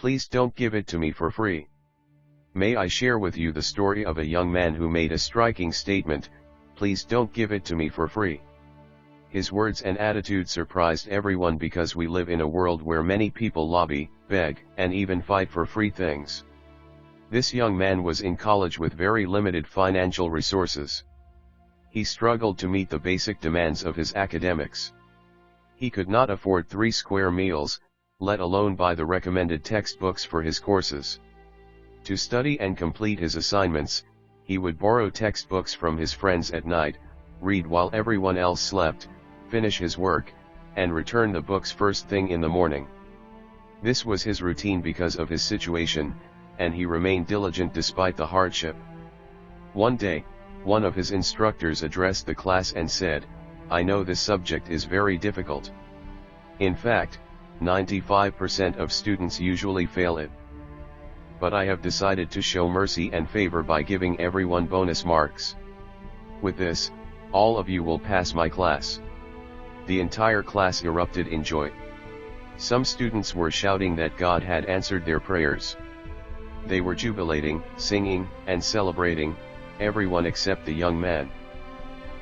Please don't give it to me for free. May I share with you the story of a young man who made a striking statement, please don't give it to me for free. His words and attitude surprised everyone because we live in a world where many people lobby, beg, and even fight for free things. This young man was in college with very limited financial resources. He struggled to meet the basic demands of his academics. He could not afford 3 square meals, let alone buy the recommended textbooks for his courses. To study and complete his assignments, he would borrow textbooks from his friends at night, read while everyone else slept, finish his work, and return the books first thing in the morning. This was his routine because of his situation, and he remained diligent despite the hardship. One day, one of his instructors addressed the class and said, I know this subject is very difficult. In fact, 95% of students usually fail it. But I have decided to show mercy and favor by giving everyone bonus marks. With this, all of you will pass my class. The entire class erupted in joy. Some students were shouting that God had answered their prayers. They were jubilating, singing, and celebrating, everyone except the young man.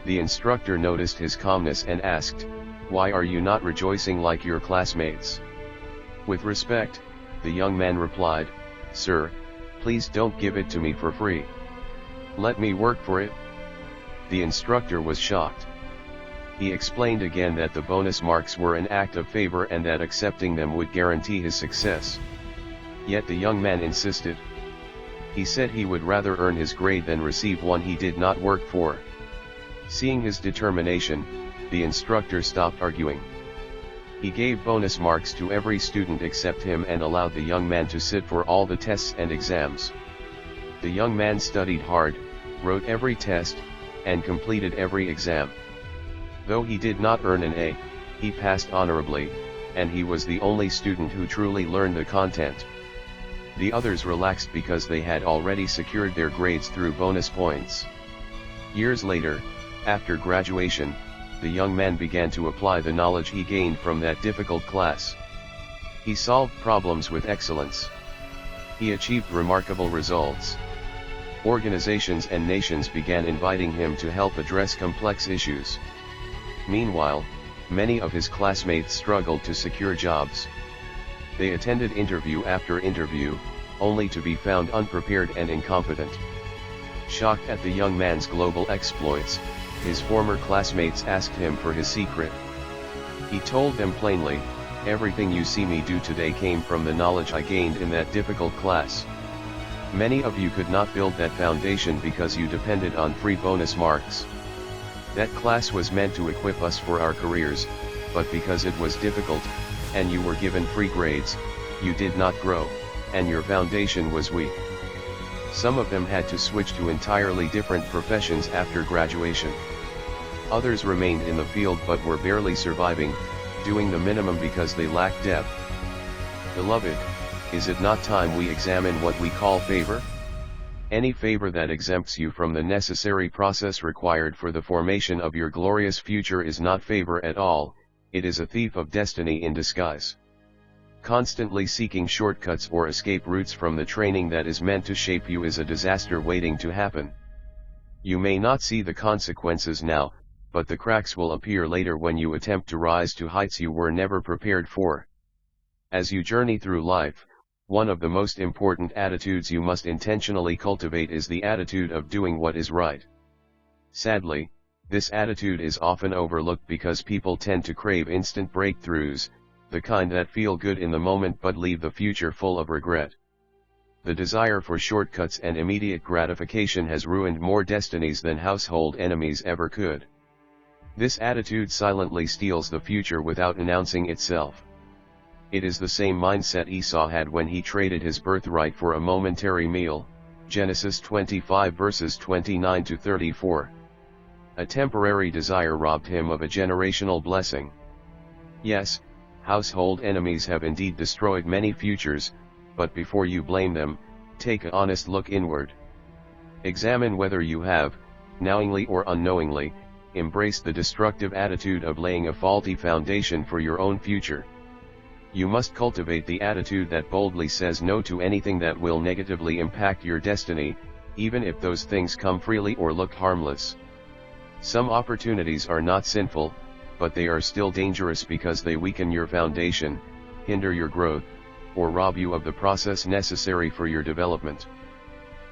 The instructor noticed his calmness and asked, why are you not rejoicing like your classmates? With respect, the young man replied, Sir, please don't give it to me for free. Let me work for it. The instructor was shocked. He explained again that the bonus marks were an act of favor and that accepting them would guarantee his success. Yet the young man insisted. He said he would rather earn his grade than receive one he did not work for. Seeing his determination, the instructor stopped arguing. He gave bonus marks to every student except him and allowed the young man to sit for all the tests and exams. The young man studied hard, wrote every test, and completed every exam. Though he did not earn an A, he passed honorably, and he was the only student who truly learned the content. The others relaxed because they had already secured their grades through bonus points. Years later, after graduation, the young man began to apply the knowledge he gained from that difficult class. He solved problems with excellence. He achieved remarkable results. Organizations and nations began inviting him to help address complex issues. Meanwhile, many of his classmates struggled to secure jobs. They attended interview after interview, only to be found unprepared and incompetent. Shocked at the young man's global exploits, his former classmates asked him for his secret. He told them plainly, everything you see me do today came from the knowledge I gained in that difficult class. Many of you could not build that foundation because you depended on free bonus marks. That class was meant to equip us for our careers, but because it was difficult, and you were given free grades, you did not grow, and your foundation was weak. Some of them had to switch to entirely different professions after graduation. Others remained in the field but were barely surviving, doing the minimum because they lacked depth. Beloved, is it not time we examine what we call favor? Any favor that exempts you from the necessary process required for the formation of your glorious future is not favor at all, it is a thief of destiny in disguise. Constantly seeking shortcuts or escape routes from the training that is meant to shape you is a disaster waiting to happen. You may not see the consequences now, but the cracks will appear later when you attempt to rise to heights you were never prepared for. As you journey through life, one of the most important attitudes you must intentionally cultivate is the attitude of doing what is right. Sadly, this attitude is often overlooked because people tend to crave instant breakthroughs, the kind that feel good in the moment but leave the future full of regret. The desire for shortcuts and immediate gratification has ruined more destinies than household enemies ever could. This attitude silently steals the future without announcing itself. It is the same mindset Esau had when he traded his birthright for a momentary meal, Genesis 25 verses 29 to 34. A temporary desire robbed him of a generational blessing. Yes, household enemies have indeed destroyed many futures, but before you blame them, take an honest look inward. Examine whether you have, knowingly or unknowingly, embraced the destructive attitude of laying a faulty foundation for your own future. You must cultivate the attitude that boldly says no to anything that will negatively impact your destiny, even if those things come freely or look harmless. Some opportunities are not sinful, but they are still dangerous because they weaken your foundation, hinder your growth, or rob you of the process necessary for your development.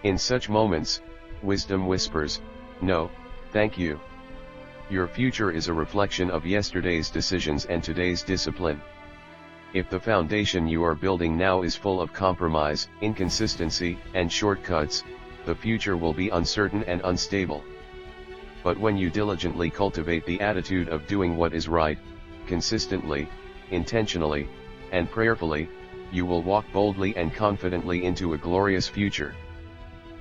In such moments, wisdom whispers, "No, thank you." Your future is a reflection of yesterday's decisions and today's discipline. If the foundation you are building now is full of compromise, inconsistency, and shortcuts, the future will be uncertain and unstable. But when you diligently cultivate the attitude of doing what is right, consistently, intentionally, and prayerfully, you will walk boldly and confidently into a glorious future.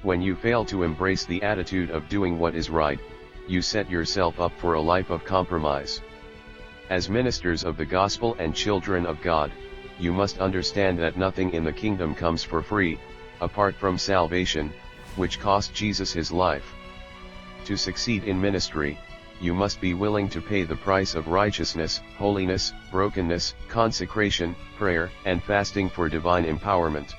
When you fail to embrace the attitude of doing what is right, you set yourself up for a life of compromise. As ministers of the gospel and children of God, you must understand that nothing in the kingdom comes for free, apart from salvation, which cost Jesus his life. To succeed in ministry, you must be willing to pay the price of righteousness, holiness, brokenness, consecration, prayer, and fasting for divine empowerment.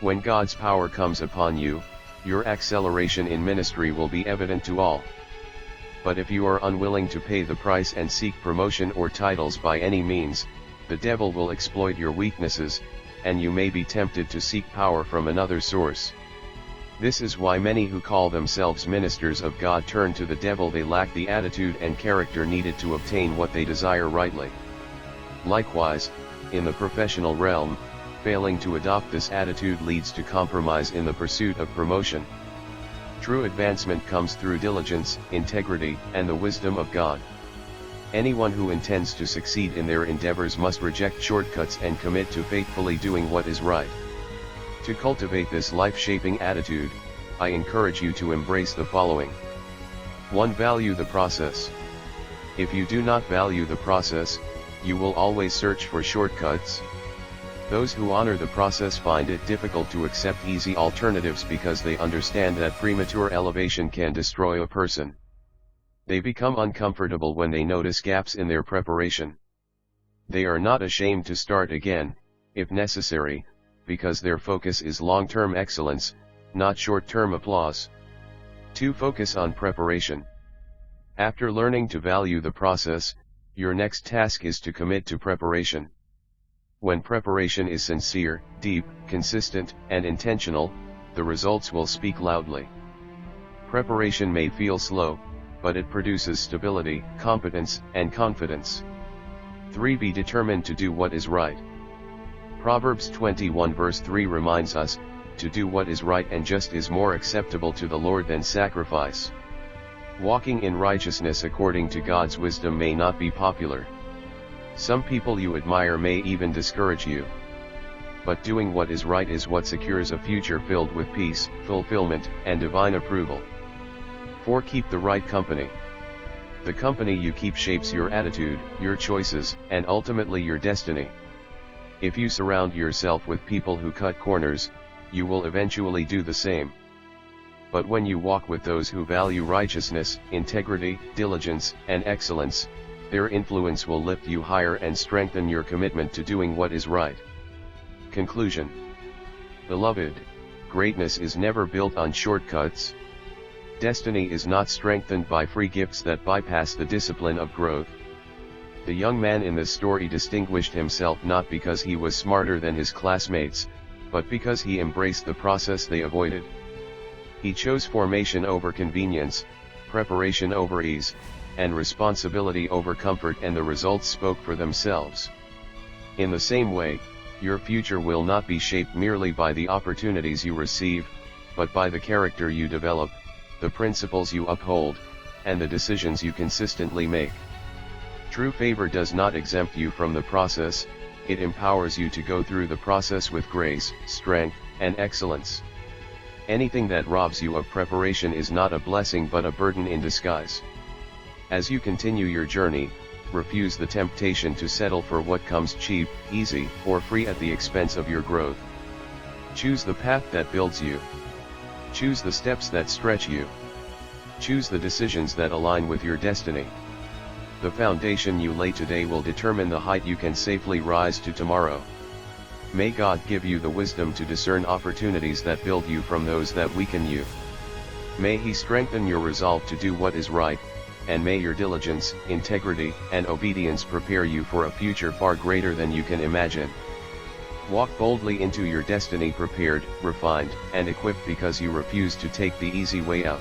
When God's power comes upon you, your acceleration in ministry will be evident to all. But if you are unwilling to pay the price and seek promotion or titles by any means, the devil will exploit your weaknesses, and you may be tempted to seek power from another source. This is why many who call themselves ministers of God turn to the devil. They lack the attitude and character needed to obtain what they desire rightly. Likewise, in the professional realm, failing to adopt this attitude leads to compromise in the pursuit of promotion. True advancement comes through diligence, integrity, and the wisdom of God. Anyone who intends to succeed in their endeavors must reject shortcuts and commit to faithfully doing what is right. To cultivate this life-shaping attitude, I encourage you to embrace the following. 1. Value the process. If you do not value the process, you will always search for shortcuts. Those who honor the process find it difficult to accept easy alternatives because they understand that premature elevation can destroy a person. They become uncomfortable when they notice gaps in their preparation. They are not ashamed to start again, if necessary, because their focus is long-term excellence, not short-term applause. 2. Focus on preparation. After learning to value the process, your next task is to commit to preparation. When preparation is sincere, deep, consistent, and intentional, the results will speak loudly. Preparation may feel slow, but it produces stability, competence, and confidence. 3. Be determined to do what is right. Proverbs 21 verse 3 reminds us, to do what is right and just is more acceptable to the Lord than sacrifice. Walking in righteousness according to God's wisdom may not be popular. Some people you admire may even discourage you. But doing what is right is what secures a future filled with peace, fulfillment, and divine approval. 4. Keep the right company. The company you keep shapes your attitude, your choices, and ultimately your destiny. If you surround yourself with people who cut corners, you will eventually do the same. But when you walk with those who value righteousness, integrity, diligence, and excellence, their influence will lift you higher and strengthen your commitment to doing what is right. Conclusion. Beloved, greatness is never built on shortcuts. Destiny is not strengthened by free gifts that bypass the discipline of growth. The young man in this story distinguished himself not because he was smarter than his classmates, but because he embraced the process they avoided. He chose formation over convenience, preparation over ease, and responsibility over comfort, and the results spoke for themselves. In the same way, your future will not be shaped merely by the opportunities you receive, but by the character you develop, the principles you uphold, and the decisions you consistently make. True favor does not exempt you from the process, it empowers you to go through the process with grace, strength, and excellence. Anything that robs you of preparation is not a blessing but a burden in disguise. As you continue your journey, refuse the temptation to settle for what comes cheap, easy, or free at the expense of your growth. Choose the path that builds you. Choose the steps that stretch you. Choose the decisions that align with your destiny. The foundation you lay today will determine the height you can safely rise to tomorrow. May God give you the wisdom to discern opportunities that build you from those that weaken you. May He strengthen your resolve to do what is right, and may your diligence, integrity, and obedience prepare you for a future far greater than you can imagine. Walk boldly into your destiny prepared, refined, and equipped because you refuse to take the easy way out.